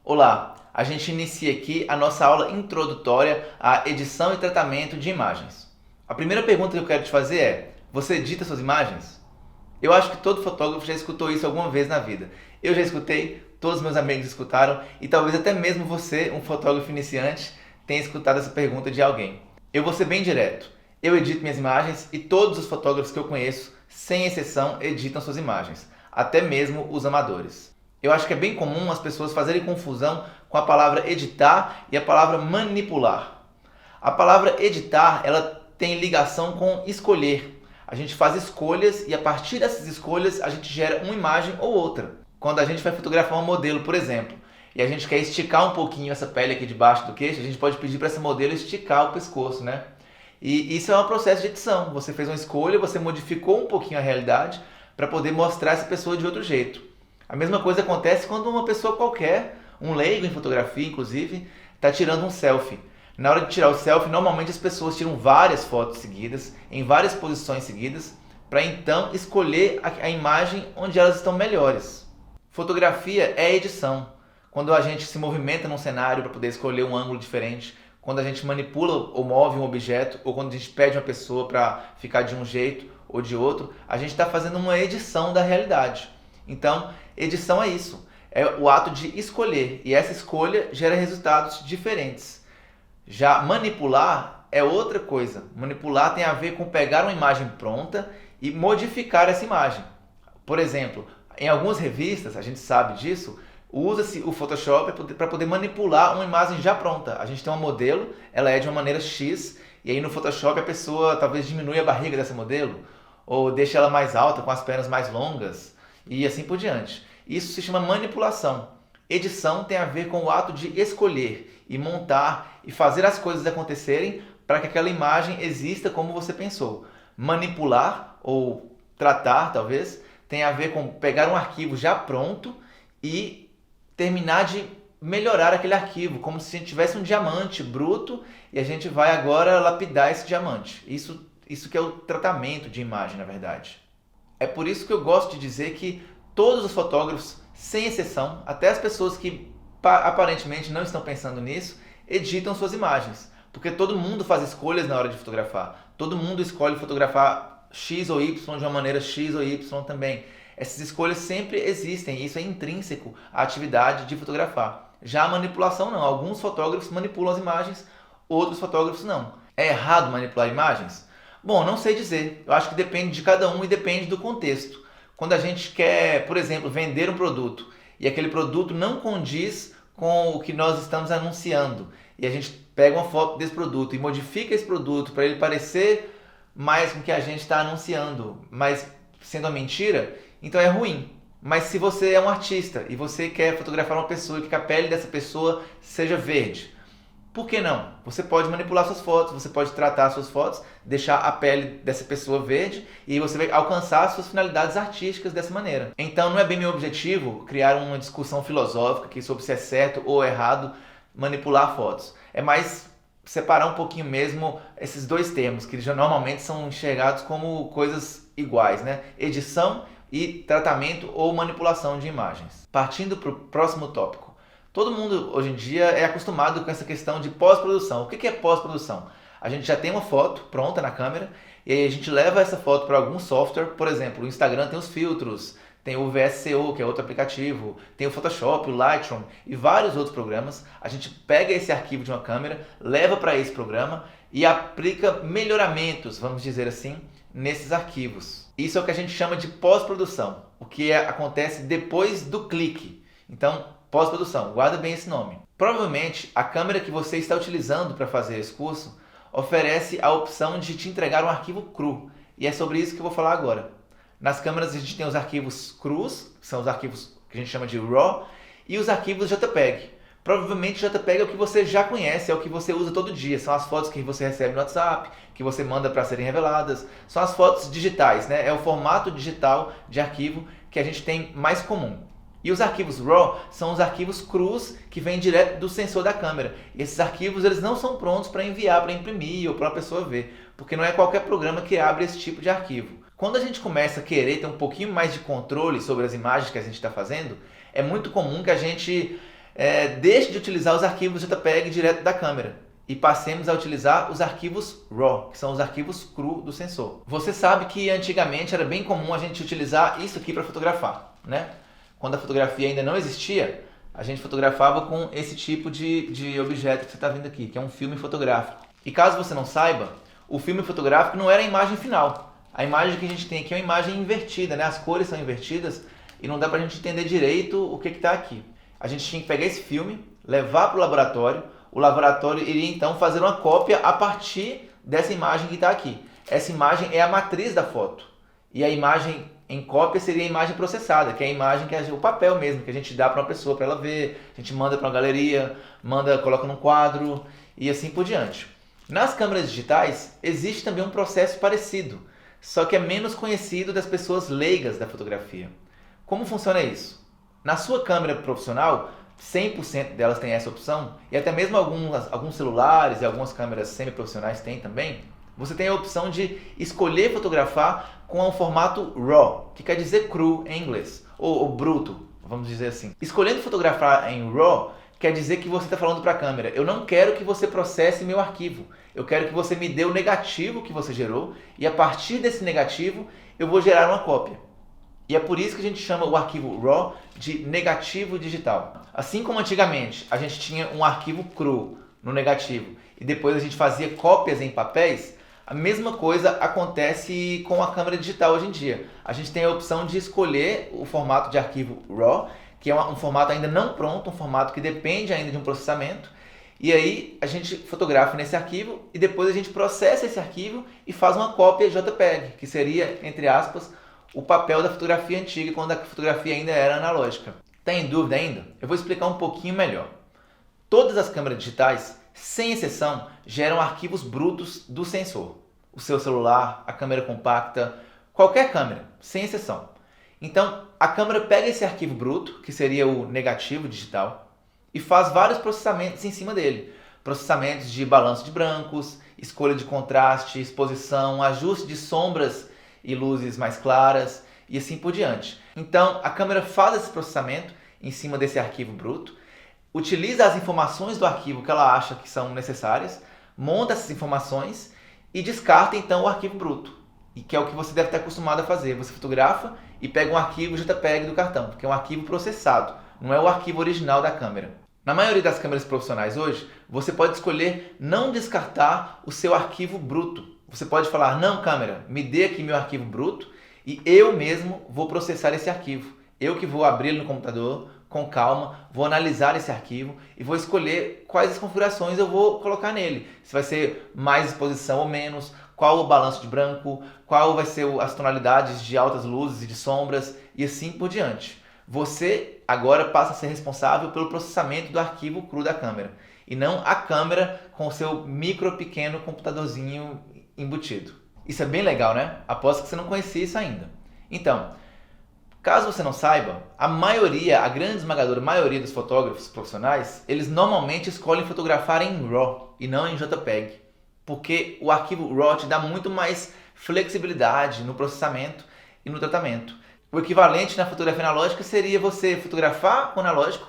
Olá, a gente inicia aqui a nossa aula introdutória à edição e tratamento de imagens. A primeira pergunta que eu quero te fazer é: você edita suas imagens? Eu acho que todo fotógrafo já escutou isso alguma vez na vida. Eu já escutei, todos meus amigos escutaram e talvez até mesmo você, um fotógrafo iniciante, tenha escutado essa pergunta de alguém. Eu vou ser bem direto. Eu edito minhas imagens e todos os fotógrafos que eu conheço, sem exceção, editam suas imagens, até mesmo os amadores. Eu acho que é bem comum as pessoas fazerem confusão com a palavra editar e a palavra manipular. A palavra editar, ela tem ligação com escolher. A gente faz escolhas e a partir dessas escolhas a gente gera uma imagem ou outra. Quando a gente vai fotografar um modelo, por exemplo, e a gente quer esticar um pouquinho essa pele aqui debaixo do queixo, a gente pode pedir para essa modelo esticar o pescoço, né? E isso é um processo de edição. Você fez uma escolha, você modificou um pouquinho a realidade para poder mostrar essa pessoa de outro jeito. A mesma coisa acontece quando uma pessoa qualquer, um leigo em fotografia inclusive, está tirando um selfie. Na hora de tirar o selfie, normalmente as pessoas tiram várias fotos seguidas, em várias posições seguidas, para então escolher a imagem onde elas estão melhores. Fotografia é edição. Quando a gente se movimenta num cenário para poder escolher um ângulo diferente, quando a gente manipula ou move um objeto, ou quando a gente pede uma pessoa para ficar de um jeito ou de outro, a gente está fazendo uma edição da realidade. Então, edição é isso, é o ato de escolher, e essa escolha gera resultados diferentes. Já manipular é outra coisa. Manipular tem a ver com pegar uma imagem pronta e modificar essa imagem. Por exemplo, em algumas revistas, a gente sabe disso, usa-se o Photoshop para poder manipular uma imagem já pronta. A gente tem uma modelo, ela é de uma maneira X, e aí no Photoshop a pessoa talvez diminui a barriga dessa modelo, ou deixa ela mais alta, com as pernas mais longas, e assim por diante. Isso se chama manipulação. Edição tem a ver com o ato de escolher e montar e fazer as coisas acontecerem para que aquela imagem exista como você pensou. Manipular ou tratar, talvez, tem a ver com pegar um arquivo já pronto e terminar de melhorar aquele arquivo, como se a gente tivesse um diamante bruto e a gente vai agora lapidar esse diamante. Isso que é o tratamento de imagem, na verdade. É por isso que eu gosto de dizer que todos os fotógrafos, sem exceção, até as pessoas que aparentemente não estão pensando nisso, editam suas imagens. Porque todo mundo faz escolhas na hora de fotografar. Todo mundo escolhe fotografar X ou Y de uma maneira X ou Y também. Essas escolhas sempre existem e isso é intrínseco à atividade de fotografar. Já a manipulação não. Alguns fotógrafos manipulam as imagens, outros fotógrafos não. É errado manipular imagens? Bom, não sei dizer. Eu acho que depende de cada um e depende do contexto. Quando a gente quer, por exemplo, vender um produto e aquele produto não condiz com o que nós estamos anunciando e a gente pega uma foto desse produto e modifica esse produto para ele parecer mais com o que a gente está anunciando, mas sendo uma mentira, então é ruim. Mas se você é um artista e você quer fotografar uma pessoa e que a pele dessa pessoa seja verde, por que não? Você pode manipular suas fotos, você pode tratar suas fotos, deixar a pele dessa pessoa verde e você vai alcançar suas finalidades artísticas dessa maneira. Então não é bem meu objetivo criar uma discussão filosófica aqui sobre se é certo ou errado manipular fotos. É mais separar um pouquinho mesmo esses dois termos, que já normalmente são enxergados como coisas iguais, né? Edição e tratamento ou manipulação de imagens. Partindo para o próximo tópico. Todo mundo hoje em dia é acostumado com essa questão de pós-produção. O que é pós-produção? A gente já tem uma foto pronta na câmera e aí a gente leva essa foto para algum software. Por exemplo, o Instagram tem os filtros, tem o VSCO, que é outro aplicativo, tem o Photoshop, o Lightroom e vários outros programas. A gente pega esse arquivo de uma câmera, leva para esse programa e aplica melhoramentos, vamos dizer assim, nesses arquivos. Isso é o que a gente chama de pós-produção, o que acontece depois do clique. Então, pós-produção, guarda bem esse nome. Provavelmente a câmera que você está utilizando para fazer esse curso oferece a opção de te entregar um arquivo cru. E é sobre isso que eu vou falar agora. Nas câmeras a gente tem os arquivos crus, que são os arquivos que a gente chama de RAW, e os arquivos JPEG. Provavelmente JPEG é o que você já conhece, é o que você usa todo dia. São as fotos que você recebe no WhatsApp, que você manda para serem reveladas. São as fotos digitais, né? É o formato digital de arquivo que a gente tem mais comum. E os arquivos RAW são os arquivos crus que vêm direto do sensor da câmera. E esses arquivos eles não são prontos para enviar, para imprimir ou para a pessoa ver, porque não é qualquer programa que abre esse tipo de arquivo. Quando a gente começa a querer ter um pouquinho mais de controle sobre as imagens que a gente está fazendo, é muito comum que a gente deixe de utilizar os arquivos JPEG direto da câmera e passemos a utilizar os arquivos RAW, que são os arquivos cru do sensor. Você sabe que antigamente era bem comum a gente utilizar isso aqui para fotografar, né? Quando a fotografia ainda não existia, a gente fotografava com esse tipo de objeto que você está vendo aqui, que é um filme fotográfico. E caso você não saiba, o filme fotográfico não era a imagem final. A imagem que a gente tem aqui é uma imagem invertida, né? As cores são invertidas e não dá para a gente entender direito o que está aqui. A gente tinha que pegar esse filme, levar para o laboratório iria então fazer uma cópia a partir dessa imagem que está aqui. Essa imagem é a matriz da foto. E a imagem em cópia seria a imagem processada, que é a imagem que é o papel mesmo, que a gente dá para uma pessoa para ela ver, a gente manda para uma galeria, coloca num quadro e assim por diante. Nas câmeras digitais existe também um processo parecido, só que é menos conhecido das pessoas leigas da fotografia. Como funciona isso? Na sua câmera profissional, 100% delas têm essa opção, e até mesmo alguns celulares e algumas câmeras semi-profissionais têm também. Você tem a opção de escolher fotografar com um formato RAW, que quer dizer cru em inglês, ou bruto, vamos dizer assim. Escolhendo fotografar em RAW quer dizer que você está falando para a câmera: eu não quero que você processe meu arquivo, eu quero que você me dê o negativo que você gerou, e a partir desse negativo eu vou gerar uma cópia. E é por isso que a gente chama o arquivo RAW de negativo digital. Assim como antigamente a gente tinha um arquivo cru no negativo e depois a gente fazia cópias em papéis, a mesma coisa acontece com a câmera digital hoje em dia. A gente tem a opção de escolher o formato de arquivo RAW, que é um formato ainda não pronto, um formato que depende ainda de um processamento. E aí a gente fotografa nesse arquivo e depois a gente processa esse arquivo e faz uma cópia JPEG, que seria, entre aspas, o papel da fotografia antiga, quando a fotografia ainda era analógica. Está em dúvida ainda? Eu vou explicar um pouquinho melhor. Todas as câmeras digitais, sem exceção, geram arquivos brutos do sensor. O seu celular, a câmera compacta, qualquer câmera, sem exceção. Então, a câmera pega esse arquivo bruto, que seria o negativo digital, e faz vários processamentos em cima dele. Processamentos de balanço de brancos, escolha de contraste, exposição, ajuste de sombras e luzes mais claras e assim por diante. Então, a câmera faz esse processamento em cima desse arquivo bruto, utiliza as informações do arquivo que ela acha que são necessárias, monta essas informações e descarta então o arquivo bruto, e que é o que você deve estar acostumado a fazer. Você fotografa e pega um arquivo JPEG do cartão, que é um arquivo processado, não é o arquivo original da câmera. Na maioria das câmeras profissionais hoje, você pode escolher não descartar o seu arquivo bruto. Você pode falar: não, câmera, me dê aqui meu arquivo bruto e eu mesmo vou processar esse arquivo. Eu que vou abrir ele no computador com calma, vou analisar esse arquivo e vou escolher quais as configurações eu vou colocar nele. Se vai ser mais exposição ou menos, qual o balanço de branco, qual vai ser as tonalidades de altas luzes e de sombras e assim por diante. Você agora passa a ser responsável pelo processamento do arquivo cru da câmera e não a câmera com o seu pequeno computadorzinho embutido. Isso é bem legal, né? Aposto que você não conhecia isso ainda. Então, caso você não saiba, a grande esmagadora maioria dos fotógrafos profissionais, eles normalmente escolhem fotografar em RAW e não em JPEG, porque o arquivo RAW te dá muito mais flexibilidade no processamento e no tratamento. O equivalente na fotografia analógica seria você fotografar com analógico,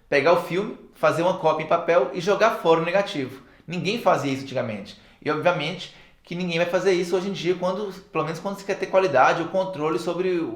pegar o filme, fazer uma cópia em papel e jogar fora o negativo. Ninguém fazia isso antigamente. E obviamente que ninguém vai fazer isso hoje em dia, pelo menos quando você quer ter qualidade ou controle sobre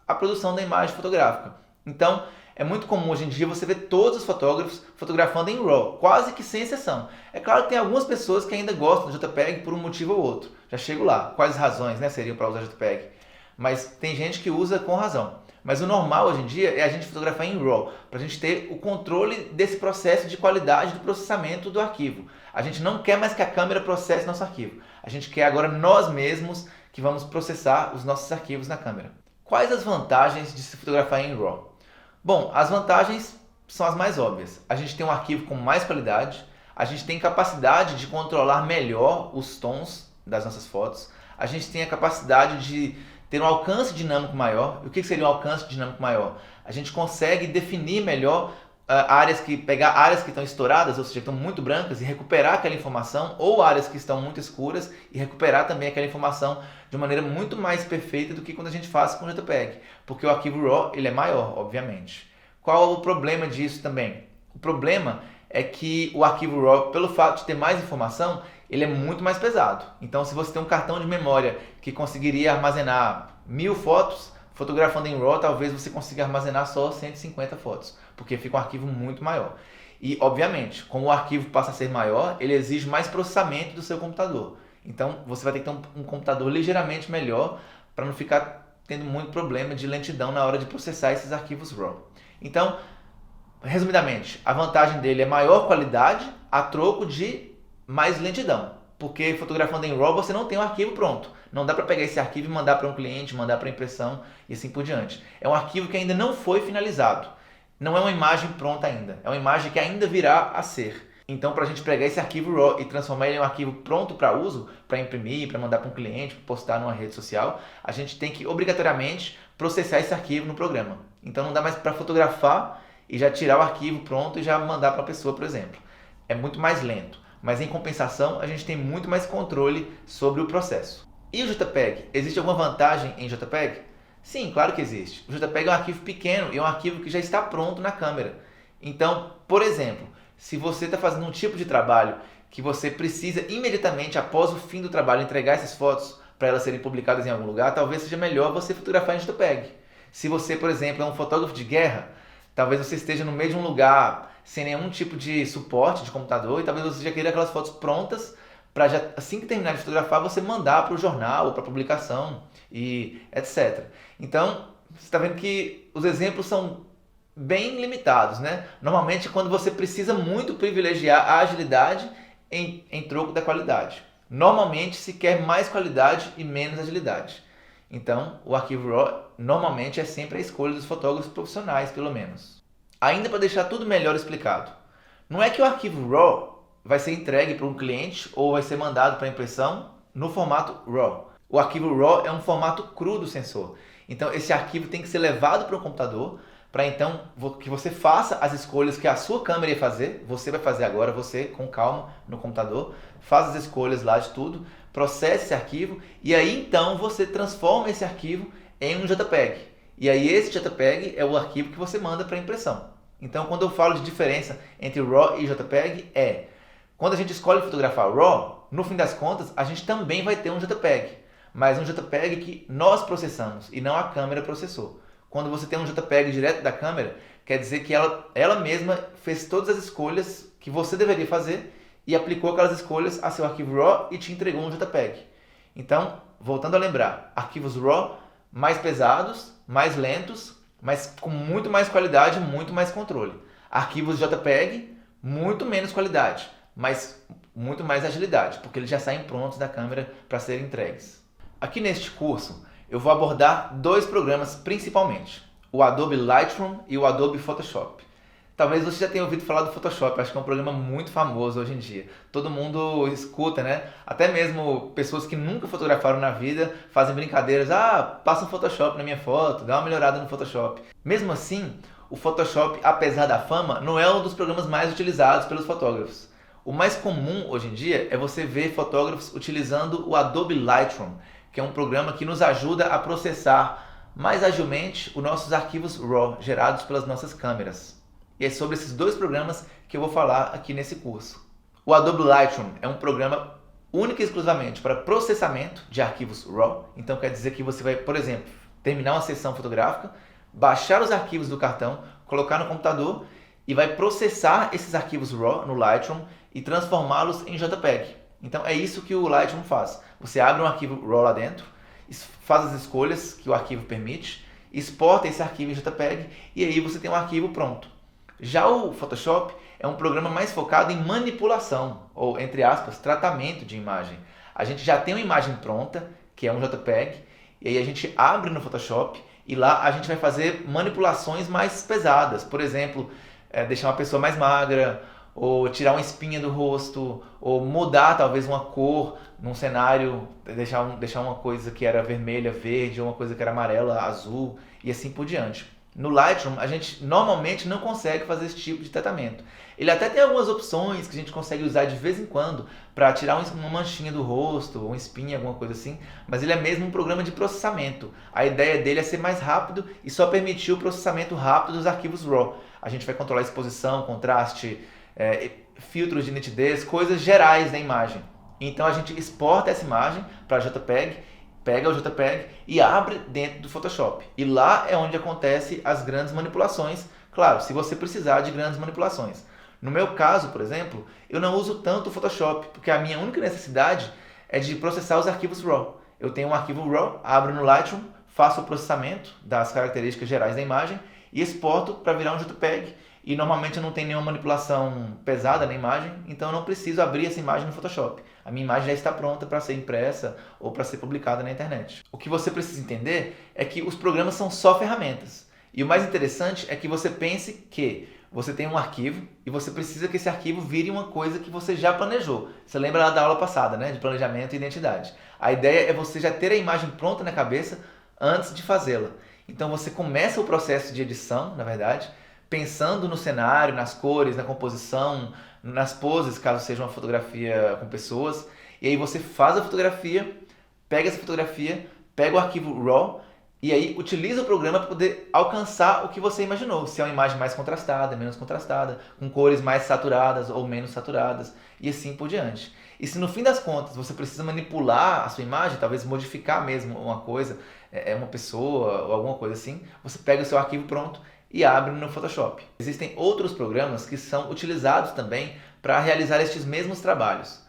a produção da imagem fotográfica. Então, é muito comum hoje em dia você ver todos os fotógrafos fotografando em RAW, quase que sem exceção. É claro que tem algumas pessoas que ainda gostam do JPEG por um motivo ou outro. Já chego lá. Quais razões, né, seriam para usar JPEG? Mas tem gente que usa com razão. Mas o normal hoje em dia é a gente fotografar em RAW, para a gente ter o controle desse processo de qualidade do processamento do arquivo. A gente não quer mais que a câmera processe nosso arquivo. A gente quer agora nós mesmos que vamos processar os nossos arquivos na câmera. Quais as vantagens de se fotografar em RAW? Bom, as vantagens são as mais óbvias. A gente tem um arquivo com mais qualidade, a gente tem capacidade de controlar melhor os tons das nossas fotos, a gente tem a capacidade de ter um alcance dinâmico maior. E o que seria um alcance dinâmico maior? A gente consegue definir melhor pegar áreas que estão estouradas, ou seja, que estão muito brancas, e recuperar aquela informação, ou áreas que estão muito escuras e recuperar também aquela informação de maneira muito mais perfeita do que quando a gente faz com o JPEG, porque o arquivo RAW ele é maior, obviamente. Qual é o problema disso também? O problema é que o arquivo RAW, pelo fato de ter mais informação, ele é muito mais pesado. Então, se você tem um cartão de memória que conseguiria armazenar 1000 fotos, fotografando em RAW, talvez você consiga armazenar só 150 fotos, porque fica um arquivo muito maior. E, obviamente, como o arquivo passa a ser maior, ele exige mais processamento do seu computador. Então, você vai ter que ter um computador ligeiramente melhor para não ficar tendo muito problema de lentidão na hora de processar esses arquivos RAW. Então, resumidamente, a vantagem dele é maior qualidade a troco de mais lentidão. Porque fotografando em RAW você não tem um arquivo pronto. Não dá para pegar esse arquivo e mandar para um cliente, mandar para impressão e assim por diante. É um arquivo que ainda não foi finalizado. Não é uma imagem pronta ainda. É uma imagem que ainda virá a ser. Então, para a gente pegar esse arquivo RAW e transformar ele em um arquivo pronto para uso, para imprimir, para mandar para um cliente, para postar numa rede social, a gente tem que obrigatoriamente processar esse arquivo no programa. Então, não dá mais para fotografar e já tirar o arquivo pronto e já mandar para a pessoa, por exemplo. É muito mais lento, mas em compensação, a gente tem muito mais controle sobre o processo. E o JPEG? Existe alguma vantagem em JPEG? Sim, claro que existe. O JPEG é um arquivo pequeno e é um arquivo que já está pronto na câmera. Então, por exemplo, se você está fazendo um tipo de trabalho que você precisa imediatamente, após o fim do trabalho, entregar essas fotos para elas serem publicadas em algum lugar, talvez seja melhor você fotografar em JPEG. Se você, por exemplo, é um fotógrafo de guerra, talvez você esteja no meio de um lugar sem nenhum tipo de suporte de computador e talvez você já queira aquelas fotos prontas para já assim que terminar de fotografar você mandar para o jornal ou para a publicação e etc. Então, você está vendo que os exemplos são bem limitados, né? Normalmente quando você precisa muito privilegiar a agilidade em troco da qualidade. Normalmente se quer mais qualidade e menos agilidade. Então, o arquivo RAW normalmente é sempre a escolha dos fotógrafos profissionais, pelo menos. Ainda para deixar tudo melhor explicado, não é que o arquivo RAW vai ser entregue para um cliente ou vai ser mandado para impressão no formato RAW. O arquivo RAW é um formato cru do sensor. Então, esse arquivo tem que ser levado para o computador para então que você faça as escolhas que a sua câmera ia fazer. Você vai fazer agora, você com calma no computador, faz as escolhas lá de tudo, processa esse arquivo e aí então você transforma esse arquivo em um JPEG. E aí esse JPEG é o arquivo que você manda para impressão. Então quando eu falo de diferença entre RAW e JPEG quando a gente escolhe fotografar RAW, no fim das contas a gente também vai ter um JPEG, mas um JPEG que nós processamos e não a câmera processou. Quando você tem um JPEG direto da câmera, quer dizer que ela mesma fez todas as escolhas que você deveria fazer e aplicou aquelas escolhas a seu arquivo RAW e te entregou um JPEG. Então, voltando a lembrar, arquivos RAW mais pesados, mais lentos, mas com muito mais qualidade, muito mais controle. Arquivos JPEG, muito menos qualidade, mas muito mais agilidade, porque eles já saem prontos da câmera para serem entregues. Aqui neste curso, eu vou abordar dois programas principalmente, o Adobe Lightroom e o Adobe Photoshop. Talvez você já tenha ouvido falar do Photoshop, acho que é um programa muito famoso hoje em dia. Todo mundo escuta, né? Até mesmo pessoas que nunca fotografaram na vida fazem brincadeiras, passa um Photoshop na minha foto, dá uma melhorada no Photoshop. Mesmo assim, o Photoshop, apesar da fama, não é um dos programas mais utilizados pelos fotógrafos. O mais comum hoje em dia é você ver fotógrafos utilizando o Adobe Lightroom, que é um programa que nos ajuda a processar mais agilmente os nossos arquivos RAW gerados pelas nossas câmeras. E é sobre esses dois programas que eu vou falar aqui nesse curso. O Adobe Lightroom é um programa único e exclusivamente para processamento de arquivos RAW. Então quer dizer que você vai, por exemplo, terminar uma sessão fotográfica, baixar os arquivos do cartão, colocar no computador e vai processar esses arquivos RAW no Lightroom e transformá-los em JPEG. Então é isso que o Lightroom faz. Você abre um arquivo RAW lá dentro, faz as escolhas que o arquivo permite, exporta esse arquivo em JPEG e aí você tem um arquivo pronto. Já o Photoshop é um programa mais focado em manipulação, ou entre aspas, tratamento de imagem. A gente já tem uma imagem pronta, que é um JPEG, e aí a gente abre no Photoshop e lá a gente vai fazer manipulações mais pesadas. Por exemplo, deixar uma pessoa mais magra, ou tirar uma espinha do rosto, ou mudar talvez uma cor num cenário, deixar uma coisa que era vermelha, verde, ou uma coisa que era amarela, azul, e assim por diante. No Lightroom, a gente normalmente não consegue fazer esse tipo de tratamento. Ele até tem algumas opções que a gente consegue usar de vez em quando para tirar uma manchinha do rosto, uma espinha, alguma coisa assim, mas ele é mesmo um programa de processamento. A ideia dele é ser mais rápido e só permitir o processamento rápido dos arquivos RAW. a gente vai controlar exposição, contraste, filtros de nitidez, coisas gerais da imagem. Então a gente exporta essa imagem para JPEG, pega o JPEG e abre dentro do Photoshop. E lá é onde acontecem as grandes manipulações, claro, se você precisar de grandes manipulações. No meu caso, por exemplo, eu não uso tanto o Photoshop, porque a minha única necessidade é de processar os arquivos RAW. Eu tenho um arquivo RAW, abro no Lightroom, faço o processamento das características gerais da imagem e exporto para virar um JPEG. E normalmente eu não tenho nenhuma manipulação pesada na imagem, então eu não preciso abrir essa imagem no Photoshop. A minha imagem já está pronta para ser impressa ou para ser publicada na internet. O que você precisa entender é que os programas são só ferramentas. E o mais interessante é que você pense que você tem um arquivo e você precisa que esse arquivo vire uma coisa que você já planejou. Você lembra lá da aula passada, né? De planejamento e identidade. A ideia é você já ter a imagem pronta na cabeça antes de fazê-la. Então você começa o processo de edição, na verdade, pensando no cenário, nas cores, na composição, nas poses, caso seja uma fotografia com pessoas. E aí você faz a fotografia, pega essa fotografia, pega o arquivo RAW e aí utiliza o programa para poder alcançar o que você imaginou. Se é uma imagem mais contrastada, menos contrastada, com cores mais saturadas ou menos saturadas e assim por diante. E se no fim das contas você precisa manipular a sua imagem, talvez modificar mesmo uma coisa, uma pessoa ou alguma coisa assim, você pega o seu arquivo pronto e abre no Photoshop. Existem outros programas que são utilizados também para realizar estes mesmos trabalhos.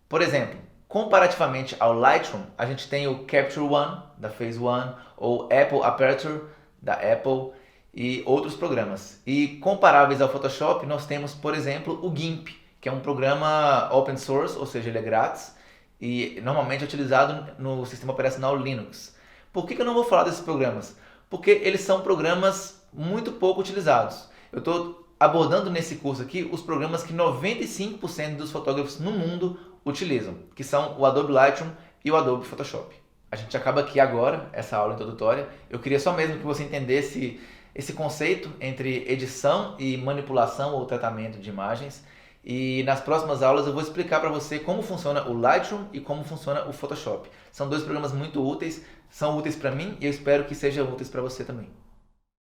Por exemplo, comparativamente ao Lightroom, a gente tem o Capture One, da Phase One, ou Apple Aperture, da Apple, e outros programas. E comparáveis ao Photoshop, nós temos, por exemplo, o GIMP, que é um programa open source, ou seja, ele é grátis, e normalmente é utilizado no sistema operacional Linux. Por que eu não vou falar desses programas? Porque eles são programas muito pouco utilizados. Eu estou abordando nesse curso aqui os programas que 95% dos fotógrafos no mundo utilizam, que são o Adobe Lightroom e o Adobe Photoshop. A gente acaba aqui agora, essa aula introdutória. Eu queria só mesmo que você entendesse esse conceito entre edição e manipulação ou tratamento de imagens. E nas próximas aulas eu vou explicar para você como funciona o Lightroom e como funciona o Photoshop. São dois programas muito úteis, são úteis para mim e eu espero que sejam úteis para você também.